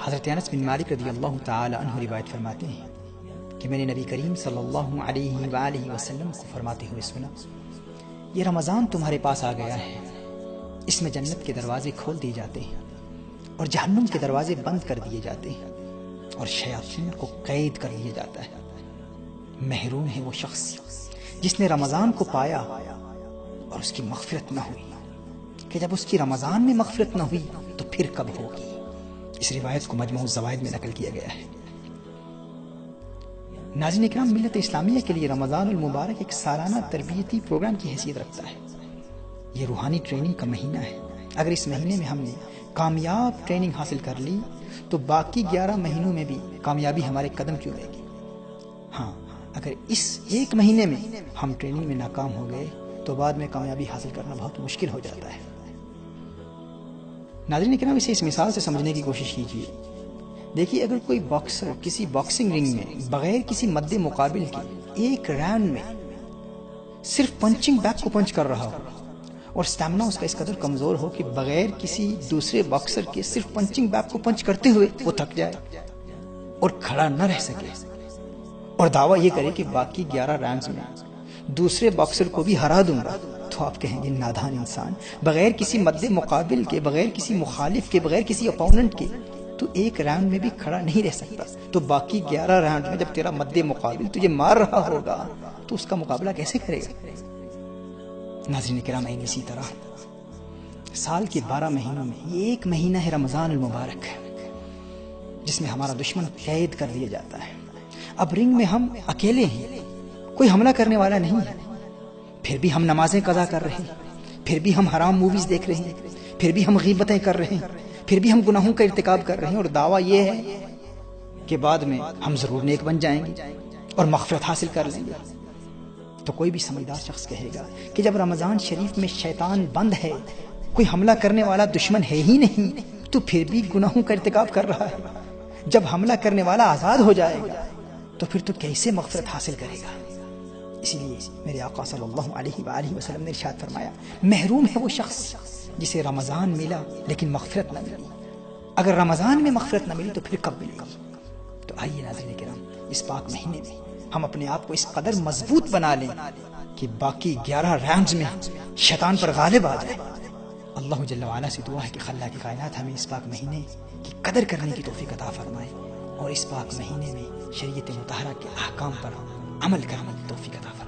حضرت انس بن مالک رضی اللہ تعالی عنہ روایت فرماتے ہیں کہ میں نے نبی کریم صلی اللہ علیہ وآلہ وسلم کو فرماتے ہوئے سنا، یہ رمضان تمہارے پاس آ گیا ہے، اس میں جنت کے دروازے کھول دیے جاتے ہیں اور جہنم کے دروازے بند کر دیے جاتے ہیں اور شیاطین کو قید کر لیا جاتا ہے۔ محروم ہے وہ شخص جس نے رمضان کو پایا اور اس کی مغفرت نہ ہوئی، کہ جب اس کی رمضان میں مغفرت نہ ہوئی تو پھر کب ہوگی۔ اس روایت کو مجموع الزوائد میں نقل کیا گیا ہے۔ ناظرین اکرام، ملت اسلامیہ کے لیے رمضان المبارک ایک سالانہ تربیتی پروگرام کی حیثیت رکھتا ہے۔ یہ روحانی ٹریننگ کا مہینہ ہے۔ اگر اس مہینے میں ہم نے کامیاب ٹریننگ حاصل کر لی تو باقی 11 مہینوں میں بھی کامیابی ہمارے قدم کیوں رہے گی۔ ہاں، اگر اس ایک مہینے میں ہم ٹریننگ میں ناکام ہو گئے تو بعد میں کامیابی حاصل کرنا بہت مشکل ہو جاتا ہے۔ ناظرین اکرام، اسے اس مثال سے سمجھنے کی کوشش کیجیے۔ دیکھیے، اگر کوئی باکسر کسی باکسنگ رنگ میں بغیر کسی مد مقابل کے ایک راؤنڈ میں صرف پنچنگ بیگ کو پنچ کر رہا ہو اور اسٹیمنا اس کا اس قدر کمزور ہو کہ بغیر کسی دوسرے باکسر کے صرف پنچنگ بیگ کو پنچ کرتے ہوئے وہ تھک جائے اور کھڑا نہ رہ سکے اور دعویٰ یہ کرے کہ باقی 11 راؤنڈز میں دوسرے باکسر کو بھی ہرا دوں گا، تو آپ کہیں گے نادان انسان، بغیر کسی مد مقابل کے، بغیر کسی مخالف کے، بغیر کسی اپوننٹ کے تو ایک راؤنڈ میں بھی کھڑا نہیں رہ سکتا، تو باقی 11 راؤنڈ میں جب تیرا مد مقابل تجھے مار رہا ہوگا تو اس کا مقابلہ کیسے کرے گا۔ ناظرین کرام، اسی طرح سال کے 12 مہینوں میں یہ ایک مہینہ ہے رمضان المبارک، جس میں ہمارا دشمن قید کر لیا جاتا ہے۔ اب رنگ میں ہم اکیلے ہیں، کوئی حملہ کرنے والا نہیں ہے، پھر بھی ہم نمازیں قضا کر رہے ہیں، پھر بھی ہم حرام موویز دیکھ رہے ہیں، پھر بھی ہم غیبتیں کر رہے ہیں، پھر بھی ہم گناہوں کا ارتکاب کر رہے ہیں، اور دعویٰ یہ ہے کہ بعد میں ہم ضرور نیک بن جائیں گے اور مغفرت حاصل کر لیں گے۔ تو کوئی بھی سمجھدار شخص کہے گا کہ جب رمضان شریف میں شیطان بند ہے، کوئی حملہ کرنے والا دشمن ہے ہی نہیں، تو پھر بھی گناہوں کا ارتکاب کر رہا ہے۔ جب حملہ کرنے والا آزاد ہو جائے گا تو پھر تو کیسے مغفرت حاصل کرے گا۔ اسی لیے میرے آقا صلی اللہ علیہ وآلہ وسلم نے ارشاد فرمایا، محروم ہے وہ شخص جسے رمضان ملا لیکن مغفرت نہ ملی۔ اگر رمضان میں مغفرت نہ ملی تو پھر کب ملے گی؟ تو آئیے ناظرین کرام، اس پاک مہینے میں ہم اپنے آپ کو اس قدر مضبوط بنا لیں کہ باقی 11 راؤنڈز میں شیطان پر غالب آ جائے۔ اللہ جل وعلا سے دعا ہے کہ خلاق کائنات ہمیں اس پاک مہینے کی قدر کرنے کی توفیق عطا فرمائے اور اس پاک مہینے میں شریعت مطہرہ کے احکام پر عمل کرنے کی توفیق عطا فرمائے۔